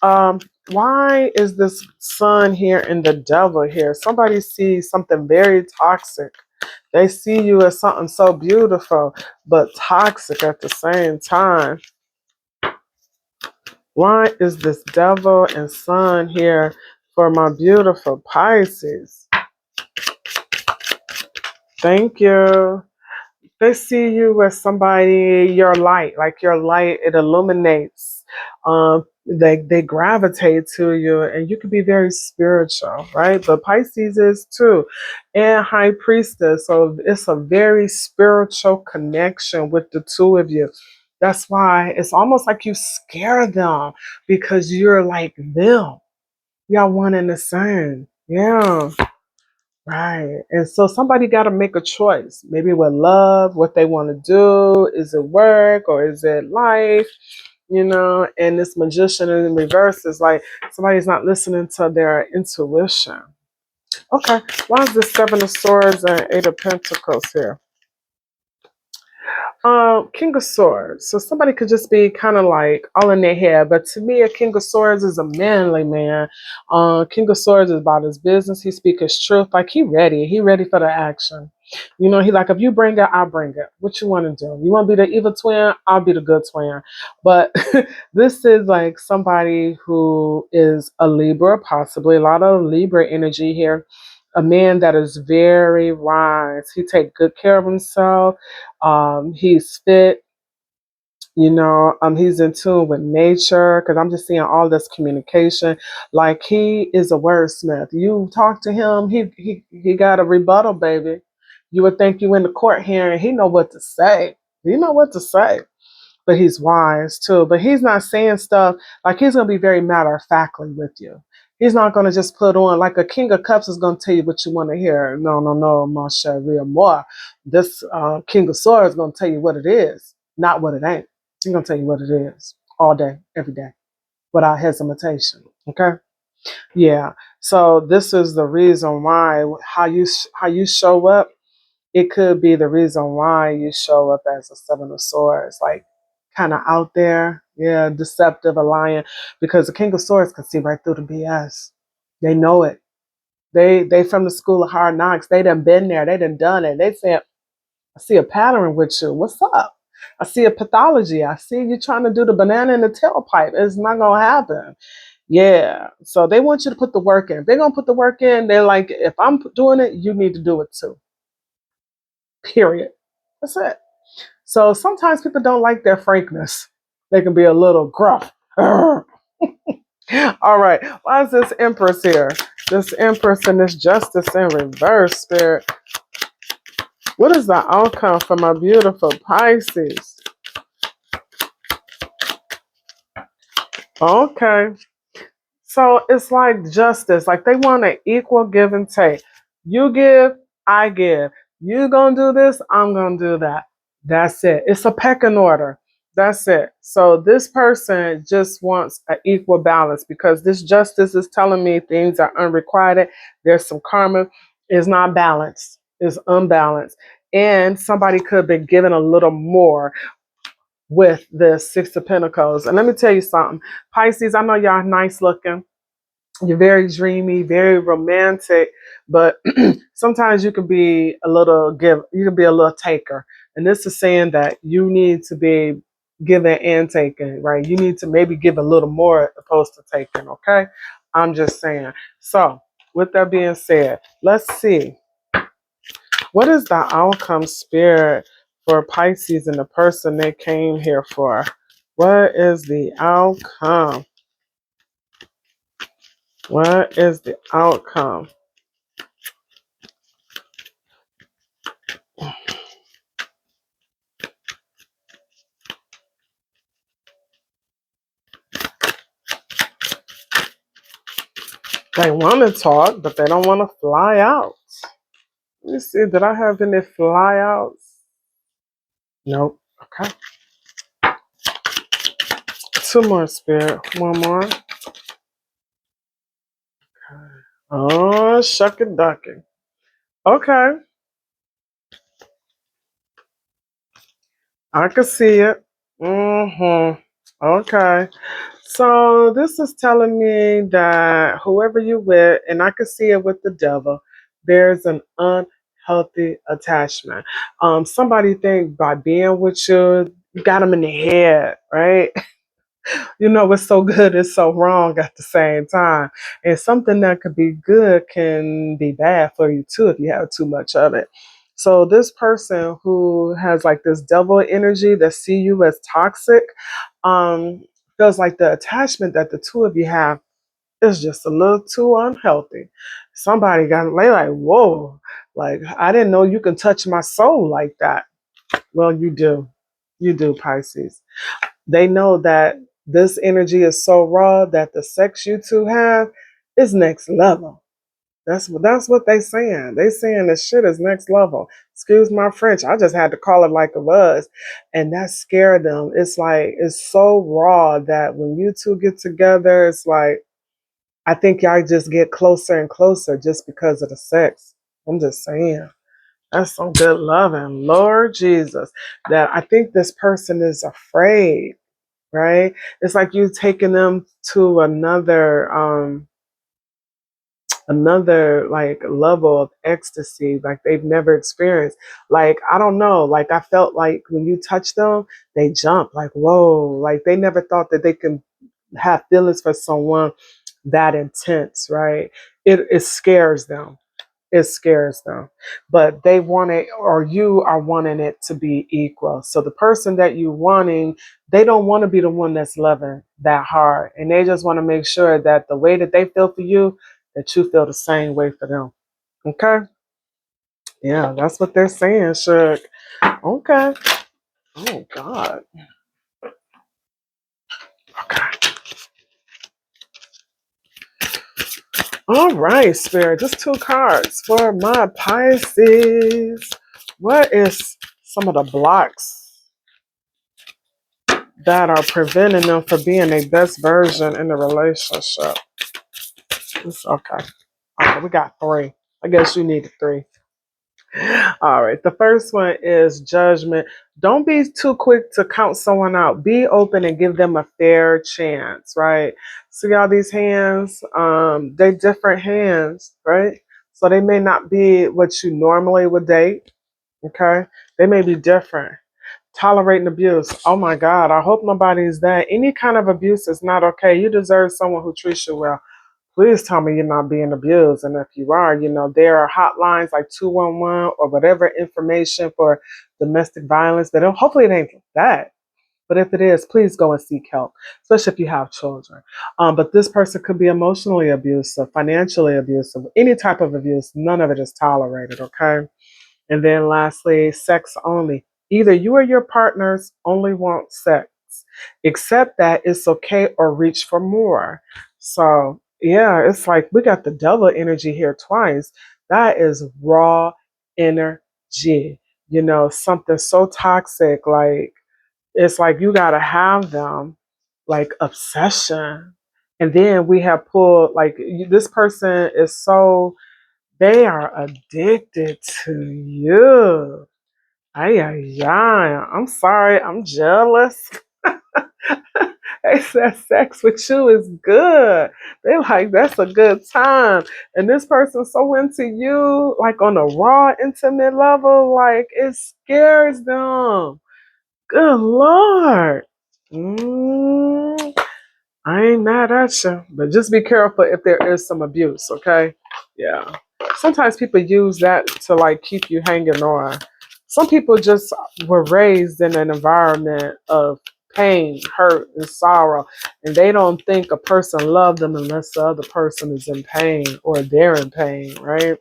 Why is this Sun here and the devil here? Somebody sees something very toxic. They see you as something so beautiful, but toxic at the same time. Why is this devil and Sun here for my beautiful Pisces? Thank you. They see you as somebody, your light, like your light, it illuminates. They gravitate to you, and you can be very spiritual, right? But Pisces is too, and High Priestess. So it's a very spiritual connection with the two of you. That's why it's almost like you scare them because you're like them. Y'all one and the same. Yeah. Right. And so somebody got to make a choice. Maybe with love, what they want to do. Is it work or is it life? And this Magician in reverse is like somebody's not listening to their intuition. Okay. Why is the Seven of Swords and Eight of Pentacles here? King of Swords. So somebody could just be kind of like all in their head, but to me, a King of Swords is a manly man. King of Swords is about his business. He speaks his truth. Like he ready. He ready for the action. He like, if you bring it, I'll bring it. What you want to do? You want to be the evil twin? I'll be the good twin. But this is like somebody who is a Libra, possibly a lot of Libra energy here. A man that is very wise. He take good care of himself. He's fit. He's in tune with nature because I'm just seeing all this communication. Like he is a wordsmith. You talk to him, he got a rebuttal, baby. You would think you in the court hearing, he know what to say. He know what to say. But he's wise too. But he's not saying stuff like he's gonna be very matter of factly with you. He's not gonna just put on like a King of Cups is gonna tell you what you want to hear. No, no, no, ma chérie, moi. This King of Swords is gonna tell you what it is, not what it ain't. He's gonna tell you what it is all day, every day, without hesitation. Okay. Yeah. So this is the reason why how you show up. It could be the reason why you show up as a Seven of Swords, like kind of out there, yeah, deceptive, a lion, because the King of Swords can see right through the BS. They know it. They from the school of hard knocks. They done been there. They done it. They said, I see a pattern with you. What's up? I see a pathology. I see you trying to do the banana in the tailpipe. It's not gonna happen. Yeah. So they want you to put the work in. If they're gonna put the work in, they're like, if I'm doing it, you need to do it too. Period. That's it. So sometimes people don't like their frankness. They can be a little gruff. All right. Why is this Empress here? This Empress and this Justice in reverse, Spirit. What is the outcome for my beautiful Pisces? Okay. So it's like justice. Like they want an equal give and take. You give, I give. You gonna do this, I'm gonna do that. That's it. It's a pecking order. That's it. So this person just wants an equal balance because this justice is telling me things are unrequited. There's some karma. It's not balanced. It's unbalanced. And somebody could have been given a little more with the Six of Pentacles. And let me tell you something. Pisces, I know y'all nice looking. You're very dreamy, very romantic, but sometimes you can be a little you can be a little taker. And this is saying that you need to be giving and taking, right? You need to maybe give a little more opposed to taking, okay? I'm just saying. So, with that being said, let's see. What is the outcome, spirit, for Pisces and the person they came here for? What is the outcome? What is the outcome? They want to talk, but they don't want to fly out. Let me see. Did I have any fly outs? Nope. Okay. Two more, spirit. One more. Okay. Oh, shuck and ducking. Okay. I can see it. Mm-hmm. Okay. So this is telling me that whoever you with, and I can see it with the devil, there's an unhealthy attachment. Somebody think by being with you, you got them in the head, right? You know, it's so good, it's so wrong at the same time. And something that could be good can be bad for you too if you have too much of it. So this person who has like this devil energy that see you as toxic, um, feels like the attachment that the two of you have is just a little too unhealthy. Somebody got like, whoa, like I didn't know you can touch my soul like that. Well, you do. You do, Pisces. They know that this energy is so raw that the sex you two have is next level. That's what they saying. They saying this shit is next level. Excuse my French. I just had to call it like it was. And that scared them. It's like it's so raw that when you two get together, it's like I think y'all just get closer and closer just because of the sex. I'm just saying. That's some good loving. Lord Jesus. That I think this person is afraid, right? It's like you taking them to another like level of ecstasy like they've never experienced. Like I don't know, like I felt like when you touch them they jump like whoa, like they never thought that they can have feelings for someone that intense, right? It scares them. It scares them, but they want it, or you are wanting it to be equal. So the person that you wanting, they don't want to be the one that's loving that hard, and they just want to make sure that the way that they feel for you, that you feel the same way for them. Okay, yeah, that's what they're saying, Shug. Okay. Oh God. Okay. All right, Spirit. Just two cards for my Pisces. What is some of the blocks that are preventing them from being their best version in the relationship? It's okay. Okay, we got three. I guess you needed three. All right. The first one is judgment. Don't be too quick to count someone out. Be open and give them a fair chance, right? See all these hands? They different hands, right? So they may not be what you normally would date. Okay. They may be different. Tolerating abuse. Oh my God. I hope nobody's that. Any kind of abuse is not okay. You deserve someone who treats you well. Please tell me you're not being abused. And if you are, there are hotlines like 211 or whatever information for domestic violence. But hopefully it ain't that. But if it is, please go and seek help, especially if you have children. But this person could be emotionally abusive, financially abusive, any type of abuse. None of it is tolerated, okay? And then lastly, sex only. Either you or your partners only want sex. Accept that it's okay or reach for more. So, yeah, it's like we got the devil energy here twice. That is raw energy. Something so toxic. Like, it's like you got to have them, like obsession. And then we have pulled, like, this person is so, they are addicted to you. Ay, ay, ay. I'm sorry. I'm jealous. They said sex with you is good. They like, that's a good time. And this person's so into you, like on a raw, intimate level, like it scares them. Good Lord. Mm, I ain't mad at you, but just be careful if there is some abuse, okay? Yeah. Sometimes people use that to like keep you hanging on. Some people just were raised in an environment of pain, hurt, and sorrow, and they don't think a person loved them unless the other person is in pain or they're in pain, right?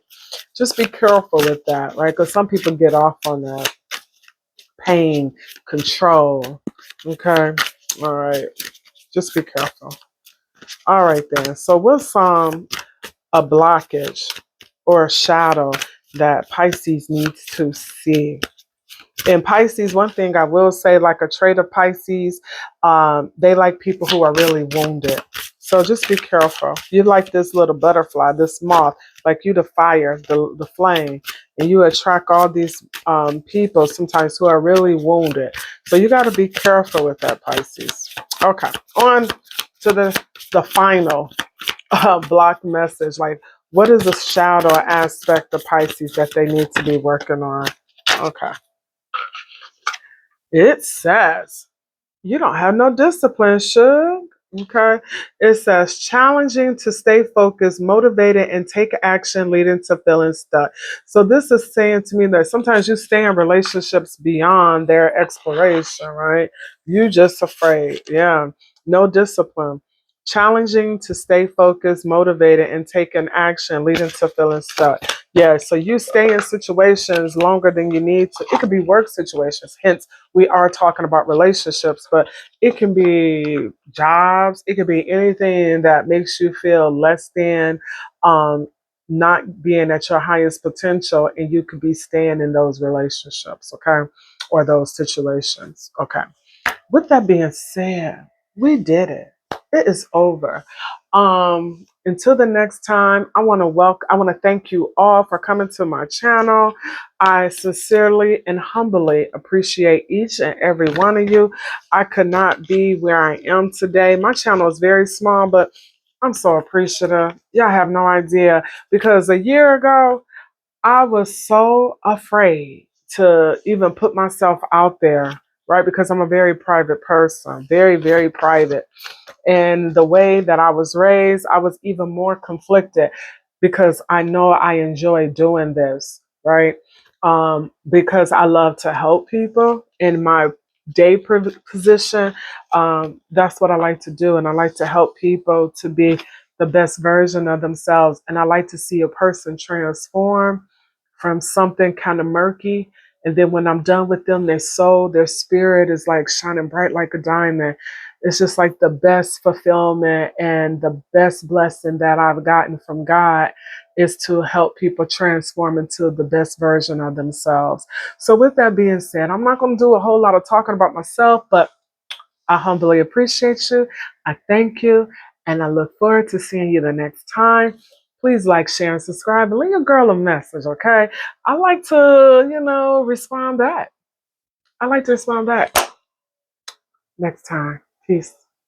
Just be careful with that, right? Because some people get off on that pain control. Okay. All right. Just be careful. All right then. So what's a blockage or a shadow that Pisces needs to see? In Pisces, one thing I will say, like a trait of Pisces, they like people who are really wounded. So just be careful. You like this little butterfly, this moth, like you the fire, the flame, and you attract all these people sometimes who are really wounded. So you got to be careful with that, Pisces. Okay, on to the final block message. Like, what is the shadow aspect of Pisces that they need to be working on? Okay. It says, you don't have no discipline, Suge. Okay. It says, challenging to stay focused, motivated, and take action, leading to feeling stuck. So, this is saying to me that sometimes you stay in relationships beyond their exploration, right? You just afraid. Yeah. No discipline. Challenging to stay focused, motivated, and taking action, leading to feeling stuck. Yeah, so you stay in situations longer than you need to. It could be work situations. Hence, we are talking about relationships, but it can be jobs. It could be anything that makes you feel less than, um, not being at your highest potential, and you could be staying in those relationships, okay, or those situations, okay. With that being said, we did it. It is over. Until the next time, I want to thank you all for coming to my channel. I sincerely and humbly appreciate each and every one of you. I could not be where I am today. My channel is very small, but I'm so appreciative. Y'all have no idea, because a year ago I was so afraid to even put myself out there, right? Because I'm a very private person, very, very private. And the way that I was raised, I was even more conflicted because I know I enjoy doing this, right? Because I love to help people in my position. That's what I like to do. And I like to help people to be the best version of themselves. And I like to see a person transform from something kind of murky. And then when I'm done with them, their soul, their spirit is like shining bright like a diamond. It's just like the best fulfillment and the best blessing that I've gotten from God is to help people transform into the best version of themselves. So with that being said, I'm not going to do a whole lot of talking about myself, but I humbly appreciate you. I thank you. And I look forward to seeing you the next time. Please like, share, and subscribe, and leave your girl a message, okay? I like to, respond back. I like to respond back next time. Peace.